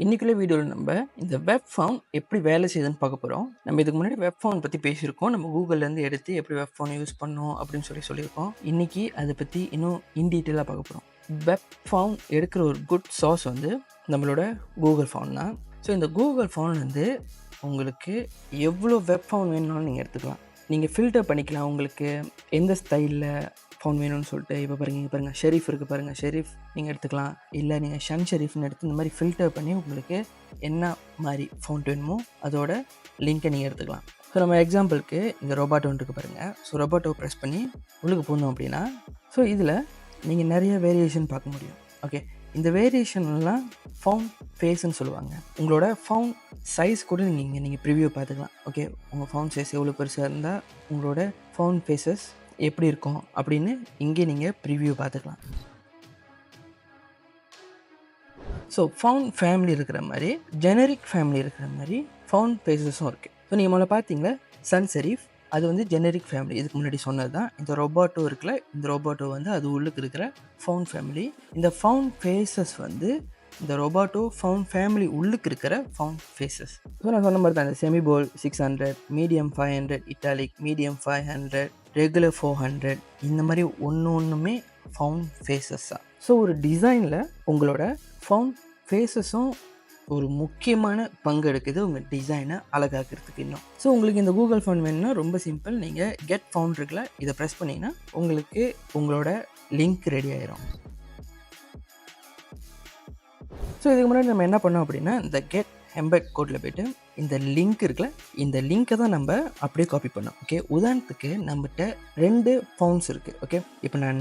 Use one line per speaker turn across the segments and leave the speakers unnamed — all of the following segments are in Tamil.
இன்னைக்குள்ள வீடியோவில் நம்ம இந்த வெப் ஃபவுண்ட் எப்படி வேலை செய்யுதுன்னு பார்க்க போகிறோம். நம்ம இதுக்கு முன்னாடி வெப் ஃபவுண்ட் பற்றி பேசியிருக்கோம். நம்ம கூகுள்லேருந்து எடுத்து எப்படி வெப் ஃபவுண்ட் யூஸ் பண்ணோம் அப்படின்னு சொல்லியிருக்கோம். இன்னைக்கு அதை பற்றி இன்னும் இன் டீட்டெயிலாக பார்க்க போகிறோம். வெப் ஃபவுண்ட் எடுக்கிற ஒரு குட் சோர்ஸ் வந்து நம்மளோட கூகுள் ஃபவுண்ட் தான். ஸோ இந்த கூகுள் ஃபவுண்ட் வந்து உங்களுக்கு எவ்வளோ வெப் ஃபவுண்ட் வேணும்னாலும் நீங்கள் எடுத்துக்கலாம். நீங்கள் ஃபில்டர் பண்ணிக்கலாம் உங்களுக்கு எந்த ஸ்டைலில் ஃபவுண்ட் வேணும்னு சொல்லிட்டு. இப்போ பாருங்கள் ஷெரீஃப் இருக்குது பாருங்கள், ஷெரீஃப் நீங்கள் எடுத்துக்கலாம். இல்லை நீங்கள் ஷன் ஷெரீஃப்னு எடுத்து இந்த மாதிரி ஃபில்டர் பண்ணி உங்களுக்கு என்ன மாதிரி ஃபவுண்ட் வேணுமோ அதோட லிங்க்கை நீங்கள் எடுத்துக்கலாம். ஸோ நம்ம எக்ஸாம்பிளுக்கு இந்த ரொபாட்டோ இருக்குது பாருங்கள். ஸோ ரொபாட்டோ ப்ரெஸ் பண்ணி உள்ளுக்கு போனோம் அப்படின்னா ஸோ இதில் நீங்கள் நிறைய வேரியேஷன் பார்க்க முடியும். ஓகே, இந்த வேரியேஷன்லாம் ஃபவுண்ட் ஃபேஸ்ன்னு சொல்லுவாங்க. உங்களோட ஃபவுண்ட் சைஸ் கூட நீங்கள் ப்ரிவியூ பார்த்துக்கலாம். ஓகே, உங்கள் ஃபவுண்ட் சைஸ் எவ்வளோ பெருசாக இருந்தால் உங்களோட ஃபவுண்ட் ஃபேஸஸ் எப்படி இருக்கும் அப்படின்னு இங்கே நீங்கள் ப்ரிவியூ பார்த்துக்கலாம். ஸோ ஃபவுண்ட் ஃபேமிலி இருக்கிற மாதிரி ஜெனரிக் ஃபேமிலி இருக்கிற மாதிரி ஃபவுண்ட் ஃபேஸஸும் இருக்குது. ஸோ நீங்கள் முதல்ல பார்த்தீங்களா சன் ஷெரீஃப், அது வந்து ஜெனரிக் ஃபேமிலி. இதுக்கு முன்னாடி சொன்னது தான். இந்த ரொபாட்டோ இருக்குல்ல, இந்த ரொபாட்டோ வந்து அது உள்ளுக்கு இருக்கிற ஃபவுண்ட் ஃபேமிலி. இந்த ஃபவுண்ட் ஃபேஸஸ் வந்து இந்த ரொபாட்டோ ஃபவுண்ட் ஃபேமிலி உள்ளுக்கு இருக்கிற ஃபவுண்ட் ஃபேஸஸ். ஸோ நான் சொன்ன மாதிரி தான் இந்த செமி போல் 600, மீடியம் 500, இட்டாலிக் மீடியம் 500, ரெகுலர் 400, இந்த மாதிரி ஒன்றுமே ஃபவுண்ட் ஃபேஸஸ் தான். ஸோ ஒரு டிசைனில் உங்களோட ஃபவுண்ட் ஃபேஸஸும் ஒரு முக்கியமான பங்கு எடுக்குது உங்கள் டிசைனை அழகாக்கிறதுக்கு இன்னும். ஸோ உங்களுக்கு இந்த கூகுள் ஃபவுண்ட் வேணும்னா ரொம்ப சிம்பிள். நீங்கள் கெட் ஃபவுண்ட் இருக்குல்ல, இதை ப்ரெஸ் பண்ணிங்கன்னா உங்களுக்கு உங்களோட லிங்க் ரெடி ஆயிரும். ஸோ இதுக்கு முன்னாடி நம்ம என்ன பண்ணோம் அப்படின்னா இந்த கெட் எம்பெட் கோடில் போய்ட்டு இந்த லிங்க் இருக்குல்ல, இந்த லிங்க்கை தான் நம்ம அப்படியே காப்பி பண்ணோம். ஓகே, உதாரணத்துக்கு நம்மகிட்ட 2 ஃபவுண்ட்ஸ் இருக்குது. ஓகே, இப்போ நான்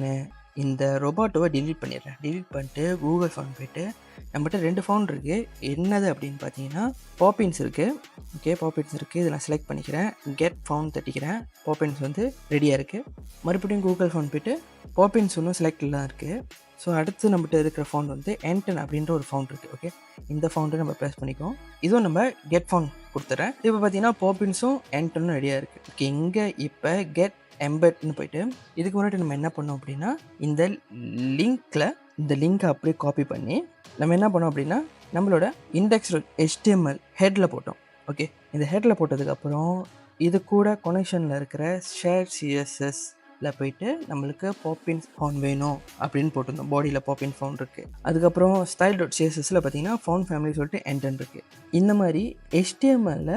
இந்த ரொபாட்டோவை டிலீட் பண்ணிடுறேன். டிலீட் பண்ணிட்டு கூகுள் ஃபவுண்ட் போய்ட்டு நம்மகிட்ட 2 ஃபவுண்ட் இருக்குது. என்னது அப்படின்னு பார்த்தீங்கன்னா பாப்பின்ஸ் இருக்குது. ஓகே, பாப்பின்ஸ் இருக்குது. இதை நான் செலக்ட் பண்ணிக்கிறேன். Get found தட்டிக்கிறேன். பாப்பின்ஸ் வந்து ரெடியாக இருக்குது. மறுபடியும் கூகுள் ஃபவுண்ட் போய்ட்டு பாப்பின்ஸ் ஒன்றும் செலக்டில் தான் இருக்குது. ஸோ அடுத்து நம்மகிட்ட இருக்கிற ஃபவுண்ட் வந்து என்டன் அப்படின்ற ஒரு ஃபவுண்ட் இருக்குது. ஓகே, இந்த ஃபவுண்டை நம்ம ப்ரெஸ் பண்ணிக்கோம். இதுவும் நம்ம கெட் ஃபவுண்ட் கொடுத்துட்றேன். இப்போ பார்த்தீங்கன்னா பாப்பின்ஸும் என்டனும் ரெடியாக இருக்குது. ஓகே, இங்கே இப்போ கெட் எம்பெட்னு போயிட்டு இதுக்கு முன்னாடி நம்ம என்ன பண்ணோம் அப்படின்னா இந்த லிங்க்கை அப்படியே காப்பி பண்ணி நம்ம என்ன பண்ணோம் அப்படின்னா நம்மளோட index.html ஹெட்டில் போட்டோம். ஓகே, இந்த ஹெட்டில் போட்டதுக்கப்புறம் இது கூட கனெக்ஷனில் இருக்கிற ஷேர் சிஎஸ்எஸ்ல போயிட்டு நம்மளுக்கு பாப்பின்ஸ் ஃபவுண்ட் வேணும் அப்படின்னு போட்டிருந்தோம். பாடியில் பாப்பின் ஃபவுண்ட் இருக்குது. அதுக்கப்புறம் style.cssல பார்த்தீங்கன்னா ஃபவுண்ட் ஃபேமிலி சொல்லிட்டு என்டன் இருக்குது. இந்த மாதிரி HTML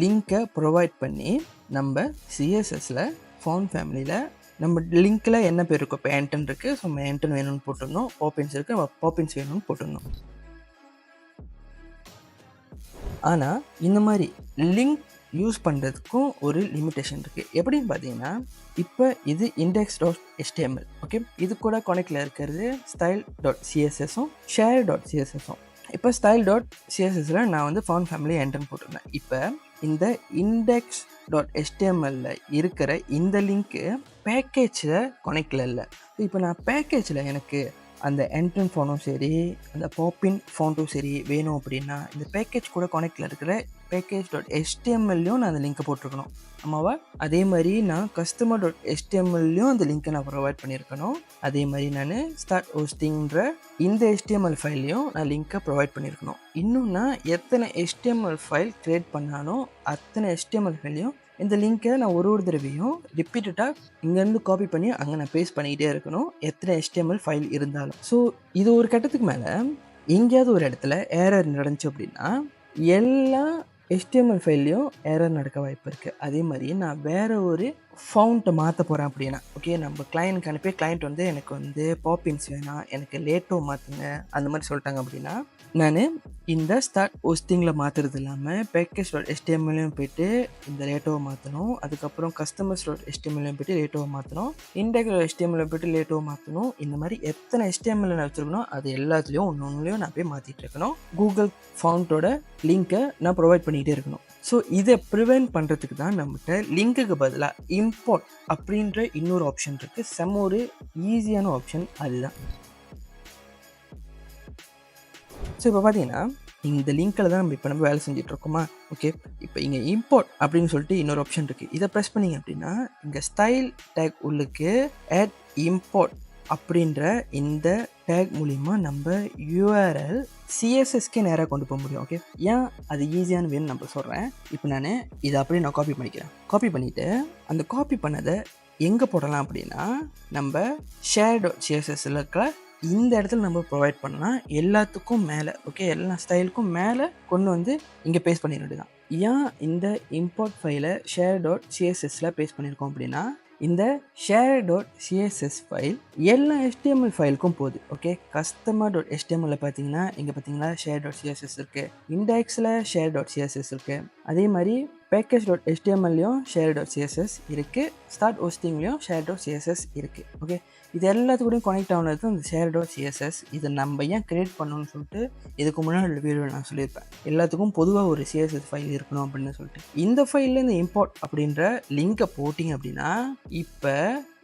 லிங்க்கை ப்ரொவைட் பண்ணி நம்ம சிஎஸ்எஸ்ல ஃபவுண்ட் ஃபேமிலியில் நம்ம லிங்க்கில் என்ன பேர் இருக்கும். இப்போ என்டன் இருக்குது. ஸோ நம்ம என்டன் வேணும்னு போட்டிருந்தோம். பாப்பின்ஸ் இருக்குது, நம்ம பாப்பின்ஸ் வேணும்னு போட்டிருந்தோம். ஆனால் இந்த மாதிரி லிங்க் யூஸ் பண்ணுறதுக்கும் ஒரு லிமிட்டேஷன் இருக்குது. எப்படின்னு பார்த்தீங்கன்னா இப்போ இது index.html. ஓகே, இது கூட கனெக்டில் இருக்கிறது style.cssஸும் share.cssஸும். இப்போ style.cssல நான் வந்து ஃபவுண்ட் ஃபேமிலி என்டன் போட்டிருந்தேன். இப்போ இந்த index.html இருக்கிற இந்த லிங்க்கு பேக்கேஜில் கனெக்டில் இல்லை. இப்போ நான் பேக்கேஜில் எனக்கு அந்த என்டன் ஃபவுண்டும் சரி அந்த பாப்பின் ஃபவுண்டும் சரி வேணும் அப்படின்னா இந்த பேக்கேஜ் கூட கனெக்டில் இருக்கிற பேக்கேஜ்.htmlலையும் நான் அந்த லிங்க்கை போட்டிருக்கணும். ஆமாவா? அதே மாதிரி நான் customer.htmlலையும் அந்த லிங்க்கை நான் ப்ரொவைட் பண்ணியிருக்கணும். அதே மாதிரி நான் ஸ்டார்ட் ஹோஸ்டிங்கிற இந்த HTML ஃபைல்லையும் நான் லிங்க்கை ப்ரொவைட் பண்ணியிருக்கணும். இன்னும் நான் எத்தனை HTML ஃபைல் க்ரியேட் பண்ணாலும் அத்தனை HTML ஃபைலையும் இந்த லிங்க்கை நான் ஒரு தடவையும் ரிப்பீட்டடாக இங்கேருந்து காப்பி பண்ணி அங்கே நான் பேஸ்ட் பண்ணிக்கிட்டே இருக்கணும், எத்தனை HTML ஃபைல் இருந்தாலும். ஸோ இது ஒரு கட்டத்துக்கு மேலே எங்கேயாவது ஒரு இடத்துல ஏரர் நடந்துச்சு அப்படின்னா எல்லா HTML ஃபைல்லையும் ஏரர் நடக்க வாய்ப்பு இருக்குது. அதே மாதிரி நான் வேறு ஒரு ஃபவுண்ட்டை மாற்ற போகிறேன் அப்படின்னா ஓகே, நம்ம கிளையனுக்கு அனுப்பி கிளையண்ட் வந்து எனக்கு வந்து பாப்பின்ஸ் வேணாம், எனக்கு லேட்டோ மாற்றுங்க அந்த மாதிரி சொல்லிட்டாங்க அப்படின்னா நான் இந்த ஸ்டார்ட் ஹோஸ்டிங்கில் மாற்றுறது இல்லாமல் பேக்கேஜ்.htmlலையும் போய்ட்டு இந்த லேட்டோவை மாற்றணும். அதுக்கப்புறம் customers.htmlலையும் போய்ட்டு லேட்டோவை மாற்றணும். index.html போய்ட்டு லேட்டோவை மாற்றணும். இந்த மாதிரி எத்தனை HTML நான் வச்சுருக்கணும் அது எல்லாத்துலேயும் ஒன்றுலையும் நான் போய் மாற்றிட்டு இருக்கணும். கூகுள் ஃபவுண்டோட லிங்க்கை நான் ப்ரொவைட் பண்ணிக்கிட்டே இருக்கணும். ஸோ இதை ப்ரிவென்ட் பண்ணுறதுக்கு தான் நம்மகிட்ட லிங்க்குக்கு பதிலாக இம்போர்ட் அப்படின்ற இன்னொரு ஆப்ஷன் இருக்குது. செம்ம ஒரு ஈஸியான ஆப்ஷன் அதுதான். ஸோ இப்போ பார்த்தீங்கன்னா இந்த லிங்க்கில் தான் நம்ம வேலை செஞ்சிட்ருக்கோமா. ஓகே, இப்போ இங்கே இம்போர்ட் அப்படின்னு சொல்லிட்டு இன்னொரு ஆப்ஷன் இருக்குது. இதை ப்ரெஸ் பண்ணிங்க அப்படின்னா இங்கே ஸ்டைல் டேக் உள்ளுக்கு ஆட் இம்போர்ட் அப்படின்ற இந்த டேக் மூலிமா நம்ம யூஆர்எல் சிஎஸ்எஸ்கே நேராக கொண்டு போக முடியும். ஓகே, ஏன் அது ஈஸியான வேணும்னு நம்ம சொல்கிறேன். இப்போ இதை அப்படியே நான் காப்பி பண்ணிக்கிறேன். காப்பி பண்ணிவிட்டு அந்த காப்பி பண்ணதை எங்கே போடலாம் அப்படின்னா, நம்ம share.cssல இருக்கிற இந்த இடத்துல நம்ம ப்ரொவைட் பண்ணலாம். எல்லாத்துக்கும் மேலே, ஓகே, எல்லா ஸ்டைலுக்கும் மேலே கொண்டு வந்து இங்கே பேஸ்ட் பண்ணிட வேண்டியதான். ஏன் இந்த இம்போர்ட் ஃபைலை share.cssல பேஸ்ட் பண்ணியிருக்கோம் அப்படின்னா, இந்த share.css ஃபைல் எல்லா HTML ஃபைலுக்கும் போகுது. ஓகே, customer.html பார்த்தீங்கன்னா இங்கே பார்த்தீங்கன்னா share.css இருக்குது, இண்டெக்ஸில் share.css இருக்குது, அதே மாதிரி package.htmlலையும் share.css இருக்குது, ஸ்டார்ட் ஹோஸ்டிங்லேயும் share.css இருக்குது. ஓகே, இது எல்லாத்துக்கூடையும் கனெக்ட் ஆனது தான் இந்த share.css. இதை நம்ம ஏன் க்ரியேட் பண்ணணும்னு சொல்லிட்டு இதுக்கு முன்னாடி வீடியோ நான் சொல்லியிருப்பேன். எல்லாத்துக்கும் பொதுவாக ஒரு CSS ஃபைல் இருக்கணும் அப்படின்னு சொல்லிட்டு. இந்த ஃபைலில் இந்த இம்போர்ட் அப்படின்ற லிங்கை போட்டிங்க அப்படின்னா, இப்போ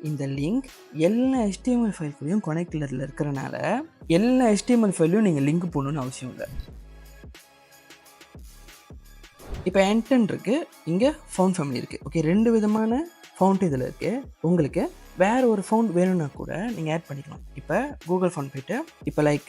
இந்த லிங்க் எல்லா HTML ஃபைல்களையும் கனெக்டில் இருக்கிறனால எல்லா HTML ஃபைலையும் நீங்கள் லிங்க் போடணுன்னு அவசியம் இல்லை. இப்போ என்டன் இருக்குது, இங்கே ஃபவுண்ட் ஃபேமிலி இருக்குது. ஓகே, 2 விதமான ஃபவுண்ட் இதில் இருக்குது. உங்களுக்கு வேறு ஒரு ஃபவுண்ட் வேணும்னா கூட நீங்கள் ஆட் பண்ணிக்கலாம். இப்போ கூகுள் ஃபவுண்ட் போய்ட்டு இப்போ லைக்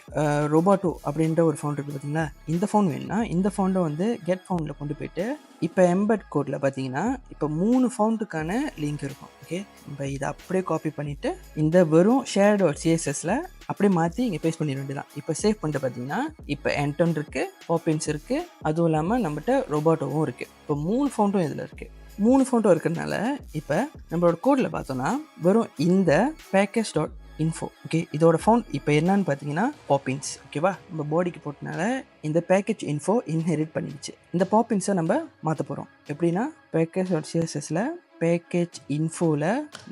ரொபாட்டோ அப்படின்ற ஒரு ஃபவுண்ட் இருக்குது பார்த்தீங்களா, இந்த ஃபவுண்ட் வேணும்னா இந்த ஃபவுண்டை வந்து கெட் ஃபவுண்டில் கொண்டு போய்ட்டு இப்போ எம்பெட் கோடில் பார்த்தீங்கன்னா இப்போ 3 ஃபவுண்டுக்கான லிங்க் இருக்கும். ஓகே, இப்போ இதை அப்படியே காப்பி பண்ணிவிட்டு இந்த வெறும் share.cssல அப்படியே மாற்றி இங்கே பேஸ்ட் பண்ணிட வேண்டியதான். இப்போ சேவ் பண்ணிட்டு பார்த்தீங்கன்னா இப்போ என்டன் இருக்குது, பாப்பின்ஸ் இருக்குது, அதுவும் இல்லாமல் நம்மகிட்ட ரொபாட்டோவும் இருக்குது. இப்போ 3 ஃபவுண்டும் இதில் இருக்குது. 3 ஃபோட்டோ இருக்கிறதுனால இப்போ நம்மளோட கோடில் பார்த்தோன்னா வெறும் இந்த package.info, ஓகே, இதோட ஃபவுண்ட் இப்போ என்னன்னு பார்த்தீங்கன்னா பாப்பின்ஸ். ஓகேவா, நம்ம பாடிக்கு போட்டனால இந்த பேக்கேஜ் இன்ஃபோ இன்ஹெரிட் பண்ணிடுச்சு. இந்த பாப்பின்ஸை நம்ம மாற்ற போகிறோம். எப்படின்னா package.cssல பேக்கேஜ் இன்ஃபோவில்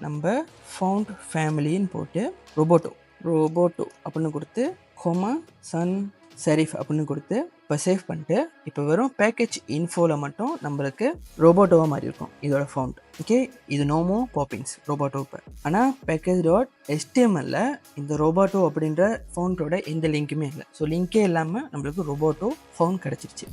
நம்ம ஃபவுண்ட் ஃபேமிலின்னு போட்டு ரொபோட்டோ அப்படின்னு கொடுத்து சன் செரிஃப் அப்படின்னு கொடுத்து இப்போ சேவ் பண்ணிட்டு இப்போ வெறும் பேக்கேஜ் இன்ஃபோவில் மட்டும் நம்மளுக்கு ரொபோட்டோவாக மாறி இருக்கும் இதோட ஃபவுண்ட். ஓகே, இது நோமோ பாப்பின்ஸ் ரொபோட்டோ. இப்போ ஆனால் package.htmlல இந்த ரொபோட்டோ அப்படின்ற ஃபவுண்டோட எந்த லிங்க்குமே இல்லை. ஸோ லிங்கே இல்லாமல் நம்மளுக்கு ரொபோட்டோ ஃபவுண்ட் கிடச்சிருச்சு.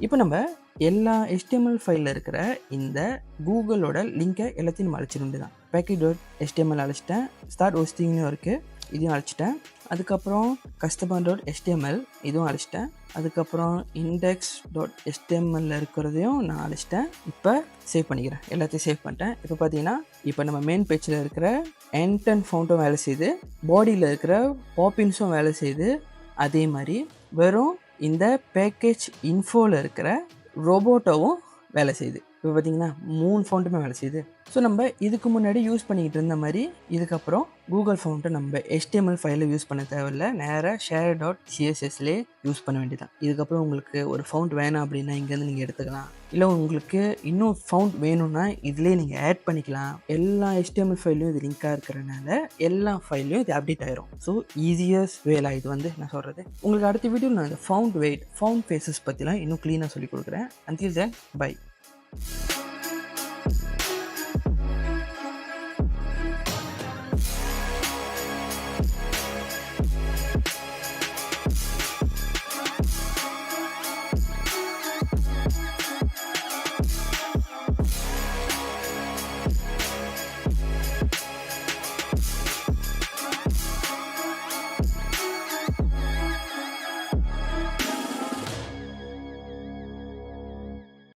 இப்போ நம்ம எல்லா HTML ஃபைலில் இருக்கிற இந்த கூகுளோட லிங்கை எல்லாத்தையும் நம்ம அழைச்சிட தான். package.html அழைச்சிட்டேன், ஸ்டார்ட் ஹோஸ்டிங்னு இருக்குது, இதையும் அழைச்சிட்டேன். அதுக்கப்புறம் customer.html இதுவும் அழைச்சிட்டேன். அதுக்கப்புறம் index.html இருக்கிறதையும் நான் அழைச்சிட்டேன். இப்போ சேவ் பண்ணிக்கிறேன், எல்லாத்தையும் சேவ் பண்ணிட்டேன். இப்போ பார்த்தீங்கன்னா இப்போ நம்ம மெயின் பேஜில் இருக்கிற என்டன் ஃபவுண்டும் வேலை செய்யுது, பாடியில் இருக்கிற பாப்பின்ஸும் வேலை செய்யுது, அதே மாதிரி வெறும் இந்த பேக்கேஜ் இன்ஃபோவில் இருக்கிற ரொபோட்டோவும் வேலை செய்யுது. இப்போ பார்த்தீங்கன்னா 3 ஃபவுண்டுமே வேலை செய்யுது. ஸோ நம்ம இதுக்கு முன்னாடி யூஸ் பண்ணிக்கிட்டு இருந்த மாதிரி இதுக்கப்புறம் கூகுள் ஃபவுண்ட்டை நம்ம HTML ஃபைலில் யூஸ் பண்ண தேவையில்லை, நேராக share.cssலே யூஸ் பண்ண வேண்டியதான். இதுக்கப்புறம் உங்களுக்கு ஒரு ஃபவுண்ட் வேணாம் அப்படின்னா இங்கேருந்து நீங்கள் எடுத்துக்கலாம், இல்லை உங்களுக்கு இன்னும் ஃபவுண்ட் வேணும்னா இதிலே நீங்கள் ஆட் பண்ணிக்கலாம். எல்லா HTML ஃபைலையும் இது லிங்காக இருக்கிறனால எல்லா ஃபைலையும் இது அப்டேட் ஆயிரும். ஸோ ஈஸியஸ்ட் வேலை இது வந்து நான் சொல்கிறது. உங்களுக்கு அடுத்த வீடியோ நான் இந்த ஃபவுண்ட் ஃபேஸஸ் பற்றிலாம் இன்னும் க்ளீனாக சொல்லிக் கொடுக்குறேன். Until then, bye.